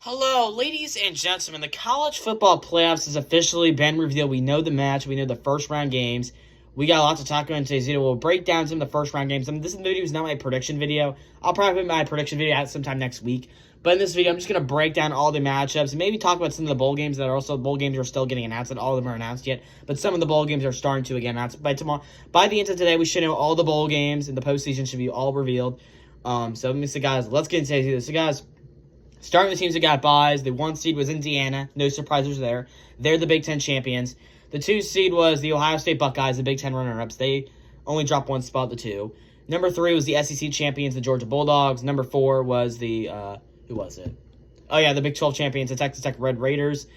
Hello, ladies and gentlemen. The college football playoffs has officially been revealed. We know the match. We know the first round games. We got a lot to talk about in today's video. We'll break down some of the first round games. This video is not my prediction video. I'll probably put my prediction video out sometime next week. But in this video, I'm just going to break down all the matchups and maybe talk about some of the bowl games that are also bowl games are still getting announced. Not all of them are announced yet, but some of the bowl games are starting to get announced. By the end of today, we should know all the bowl games and the postseason should be all revealed. So let me see, guys. Let's get into this. So, guys. Starting with the teams that got buys, the 1 seed was Indiana. No surprises there. They're the Big Ten champions. The 2 seed was the Ohio State Buckeyes, the Big Ten runner-ups. They only dropped 1 spot, the 2. Number 3 was the SEC champions, the Georgia Bulldogs. Number 4 was the, who was it? Oh, yeah, the Big 12 champions, the Texas Tech Red Raiders.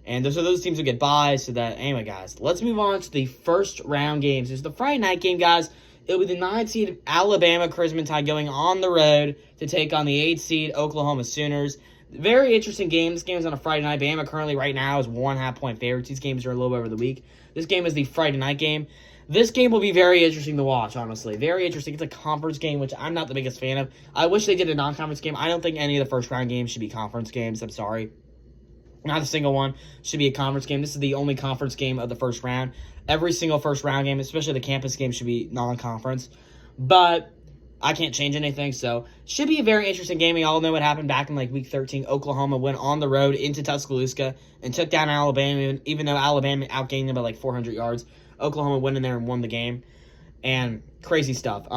And those teams would get buys. So that, anyway, guys, let's move on to the first round games. This is the Friday night game, guys. It will be the 9 seed Alabama Crimson Tide going on the road to take on the 8 seed Oklahoma Sooners. Very interesting game. This game is on a Friday night. Bama currently right now is 1.5 point favorites. These games are a little over the week. This game is the Friday night game. This game will be very interesting to watch, honestly. Very interesting. It's a conference game, which I'm not the biggest fan of. I wish they did a non-conference game. I don't think any of the first round games should be conference games. I'm sorry. Not a single one should be a conference game. This is the only conference game of the first round. Every single first round game, especially the campus game, should be non-conference. But I can't change anything, so should be a very interesting game. We all know what happened back in week 13. Oklahoma went on the road into Tuscaloosa and took down Alabama, even though Alabama outgained them by 400 yards. Oklahoma went in there and won the game. And crazy stuff.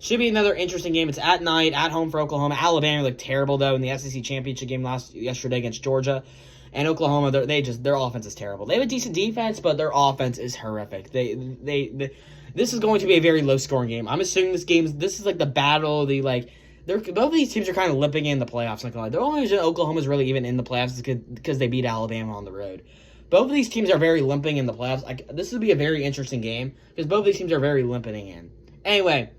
Should be another interesting game. It's at night, at home for Oklahoma. Alabama looked terrible, though, in the SEC championship game yesterday against Georgia. And Oklahoma, their offense is terrible. They have a decent defense, but their offense is horrific. This is going to be a very low-scoring game. I'm assuming this is like the battle. Both of these teams are kind of limping in the playoffs. The only reason Oklahoma's really even in the playoffs is because they beat Alabama on the road. Both of these teams are very limping in the playoffs. This will be a very interesting game because both of these teams are very limping in. Anyway,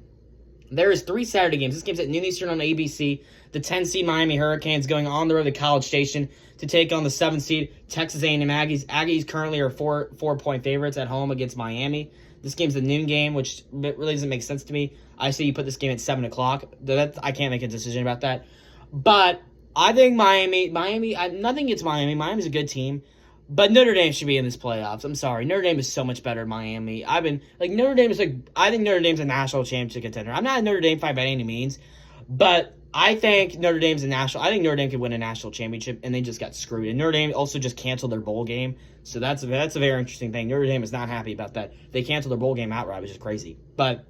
there is 3 Saturday games. This game's at noon Eastern on ABC. The 10 seed Miami Hurricanes going on the road to College Station to take on the 7 seed Texas A&M Aggies. Aggies currently are 4-point favorites at home against Miami. This game's a noon game, which really doesn't make sense to me. I say you put this game at 7 o'clock. I can't make a decision about that. But I think Miami, nothing against Miami. Miami's a good team. But Notre Dame should be in this playoffs. I'm sorry. Notre Dame is so much better than Miami. I think Notre Dame's a national championship contender. I'm not a Notre Dame fan by any means, but I think Notre Dame could win a national championship, and they just got screwed. And Notre Dame also just canceled their bowl game, so that's a very interesting thing. Notre Dame is not happy about that. They canceled their bowl game outright, which is crazy. But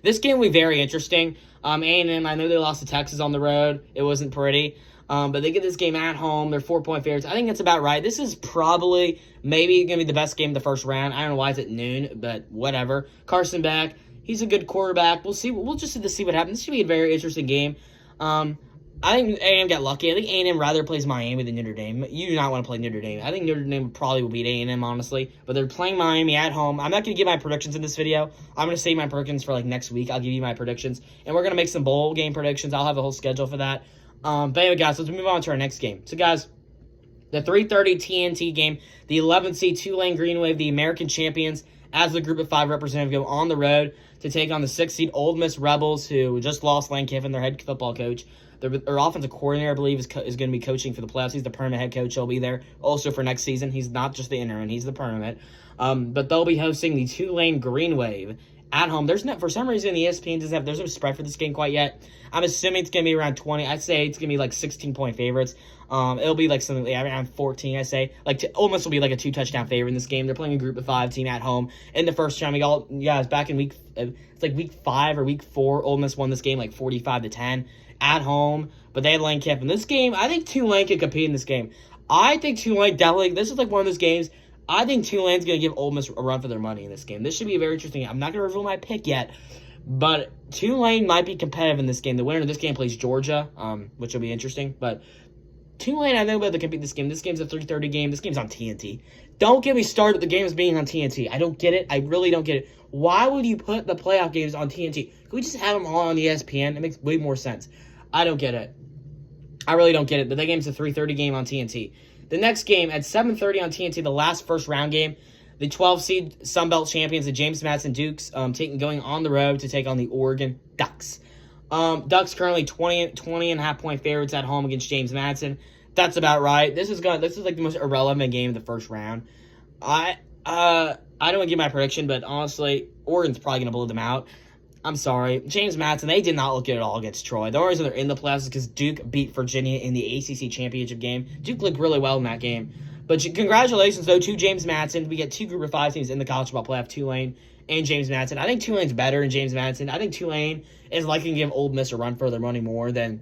this game will be very interesting. A&M, I know they lost to Texas on the road. It wasn't pretty. But they get this game at home. They're 4-point favorites. I think that's about right. This is probably maybe going to be the best game of the first round. I don't know why it's at noon, but whatever. Carson back. He's a good quarterback. We'll see. We'll just see what happens. This should be a very interesting game. I think A&M got lucky. I think A&M rather plays Miami than Notre Dame. You do not want to play Notre Dame. I think Notre Dame probably will beat A&M, honestly. But they're playing Miami at home. I'm not going to give my predictions in this video. I'm going to save my predictions for next week. I'll give you my predictions. And we're going to make some bowl game predictions. I'll have the whole schedule for that. But anyway, guys, let's move on to our next game. So, guys, the 3:30 TNT game, the 11th seed Tulane Green Wave, the American champions, as the Group of 5 representative, go on the road to take on the 6th seed Ole Miss Rebels, who just lost Lane Kiffin, their head football coach. Their offensive coordinator, I believe, is going to be coaching for the playoffs. He's the permanent head coach. He'll be there also for next season. He's not just the interim. He's the permanent. But they'll be hosting the Tulane Green Wave at home. For some reason, the ESPN there's no spread for this game quite yet. I'm assuming it's going to be around 20. I'd say it's going to be 16-point favorites. It'll be something around 14, I say. Ole Miss will be a 2-touchdown favorite in this game. They're playing a Group of 5 team at home in the first round. You guys, back in week 5 or week 4, Ole Miss won this game 45-10 at home. But they had Lane Kiffin. This game, I think Tulane could compete in this game. I think Tulane definitely. This is one of those games. I think Tulane's going to give Ole Miss a run for their money in this game. This should be a very interesting game. I'm not going to reveal my pick yet, but Tulane might be competitive in this game. The winner of this game plays Georgia, which will be interesting. But Tulane, I know they'll be able to compete this game. This game's a 3:30 game. This game's on TNT. Don't get me started with the games being on TNT. I don't get it. I really don't get it. Why would you put the playoff games on TNT? Can we just have them all on ESPN? It makes way more sense. I don't get it. I really don't get it. But that game's a 3:30 game on TNT. The next game at 7:30 on TNT, the last first round game, the 12 seed Sun Belt champions, the James Madison Dukes, going on the road to take on the Oregon Ducks. Ducks currently 20.5-point favorites at home against James Madison. That's about right. This is like the most irrelevant game of the first round. I don't want to give my prediction, but honestly, Oregon's probably gonna blow them out. I'm sorry. James Madison, they did not look good at all against Troy. The only reason they're in the playoffs is because Duke beat Virginia in the ACC championship game. Duke looked really well in that game. But congratulations, though, to James Madison. We get two Group of 5 teams in the college football playoff, Tulane and James Madison. I think Tulane's better than James Madison. I think Tulane is likely to give Ole Miss a run for their money more than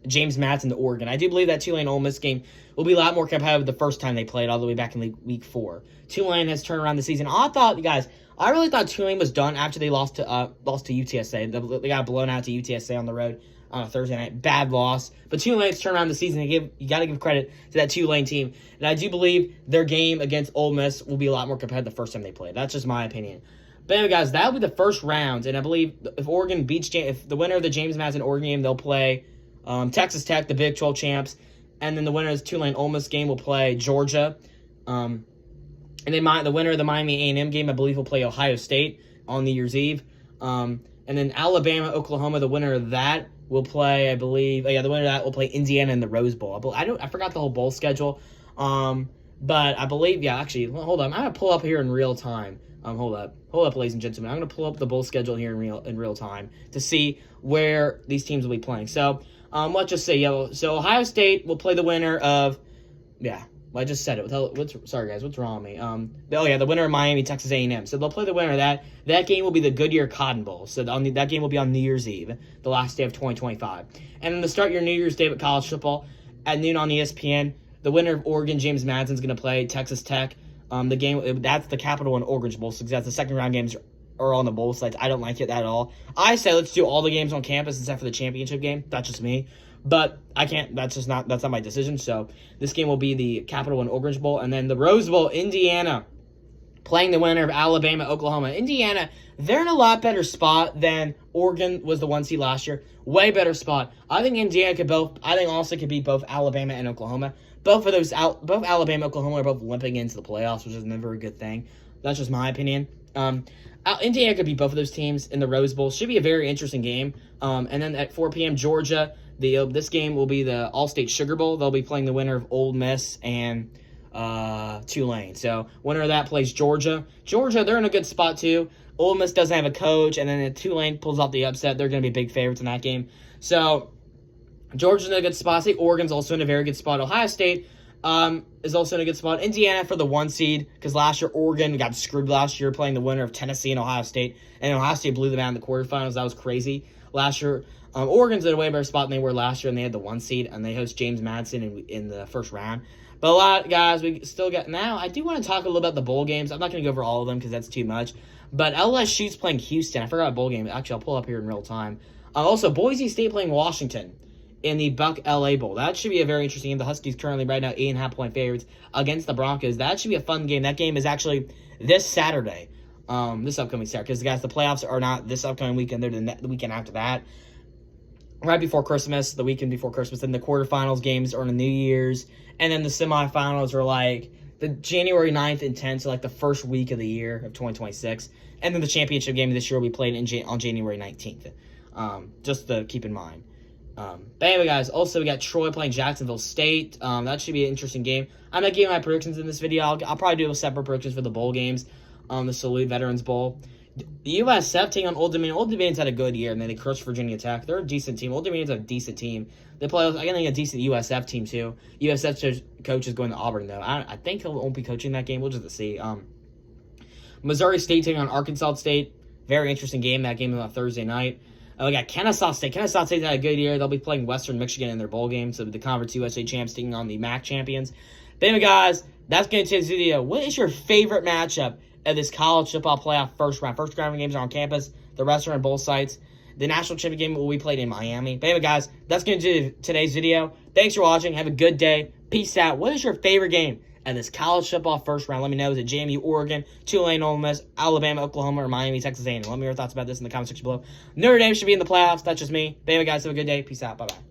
James Madison to Oregon. I do believe that Tulane-Ole Miss game will be a lot more competitive the first time they played, all the way back in week 4. Tulane has turned around the season. I really thought Tulane was done after they lost to UTSA. They got blown out to UTSA on the road on a Thursday night. Bad loss. But Tulane's turned around the season. You got to give credit to that Tulane team. And I do believe their game against Ole Miss will be a lot more competitive the first time they play. That's just my opinion. But anyway, guys, that'll be the first round. And I believe if the winner of the James Madison-Oregon game, they'll play Texas Tech, the Big 12 champs. And then the winner of the Tulane-Ole Miss game will play Georgia. And the winner of the Miami A&M game, I believe, will play Ohio State on New Year's Eve. And then Alabama, Oklahoma, the winner of that will play, I believe, the winner of that will play Indiana in the Rose Bowl. I forgot the whole bowl schedule. But I believe, hold on. I'm going to pull up here in real time. Hold up, ladies and gentlemen. I'm going to pull up the bowl schedule here in real time to see where these teams will be playing. So, let's just say, so Ohio State will play the winner of, I just said it. Sorry, guys. What's wrong with me? The winner of Miami, Texas A&M. So they'll play the winner of that. That game will be the Goodyear Cotton Bowl. So that game will be on New Year's Eve, the last day of 2025. And then to start your New Year's Day with college football at noon on ESPN, the winner of Oregon, James Madison, is going to play Texas Tech. That's the Capital and Orange Bowl. So that's the second round games are on the bowl sites. I don't like it at all. I say let's do all the games on campus except for the championship game. That's just me. But I can't. That's not my decision. So this game will be the Capital and Orange Bowl, and then the Rose Bowl, Indiana, playing the winner of Alabama, Oklahoma. Indiana, they're in a lot better spot than Oregon was the 1 seed last year. Way better spot. I think Indiana could beat both Alabama and Oklahoma. Both Alabama and Oklahoma are both limping into the playoffs, which is never a good thing. That's just my opinion. Indiana could beat both of those teams in the Rose Bowl. Should be a very interesting game. And then at 4 p.m., Georgia. This game will be the All-State Sugar Bowl. They'll be playing the winner of Ole Miss and Tulane. So, winner of that plays Georgia. Georgia, they're in a good spot, too. Ole Miss doesn't have a coach, and then if Tulane pulls off the upset, they're going to be big favorites in that game. So, Georgia's in a good spot. I think Oregon's also in a very good spot. Ohio State is also in a good spot. Indiana for the 1 seed, because last year Oregon got screwed last year playing the winner of Tennessee and Ohio State. And Ohio State blew them out in the quarterfinals. That was crazy last year. Oregon's in a way better spot than they were last year, and they had the 1 seed, and they host James Madison in the first round. But guys, we still got now. I do want to talk a little about the bowl games. I'm not going to go over all of them because that's too much. But LSU's playing Houston. I forgot a bowl game. Actually, I'll pull up here in real time. Also, Boise State playing Washington in the Buck LA Bowl. That should be a very interesting game. The Huskies currently right now 8.5-point favorites against the Broncos. That should be a fun game. That game is actually this Saturday, this upcoming Saturday. Because guys, the playoffs are not this upcoming weekend. They're the weekend after that. Right before Christmas, the weekend before Christmas. Then the quarterfinals games are on the New Year's. And then the semifinals are like the January 9th and 10th, so like the first week of the year of 2026. And then the championship game this year will be played on January 19th. Just to keep in mind. But anyway, guys, also we got Troy playing Jacksonville State. That should be an interesting game. I'm not giving my predictions in this video. I'll probably do a separate predictions for the bowl games. The Salute Veterans Bowl. The USF taking on Old Dominion. Old Dominion's had a good year, and then they crushed Virginia Tech. They're a decent team. Old Dominion's a decent team. They play, I think, a decent USF team, too. USF's coach is going to Auburn, though. I think he won't be coaching that game. We'll just see. Missouri State taking on Arkansas State. Very interesting game. That game on Thursday night. We got Kennesaw State. Kennesaw State's had a good year. They'll be playing Western Michigan in their bowl game. So the Conference USA champs taking on the MAC champions. But anyway, guys, that's going to take this video. What is your favorite matchup of this college football playoff first round? First round games are on campus. The rest are on both sites. The national championship game will be played in Miami. But anyway, guys, that's going to do today's video. Thanks for watching. Have a good day. Peace out. What is your favorite game in this college football first round? Let me know. Is it JMU, Oregon, Tulane, Ole Miss, Alabama, Oklahoma, or Miami, Texas A&M? Let me know your thoughts about this in the comment section below. Notre Dame should be in the playoffs. That's just me. But anyway, guys, have a good day. Peace out. Bye-bye.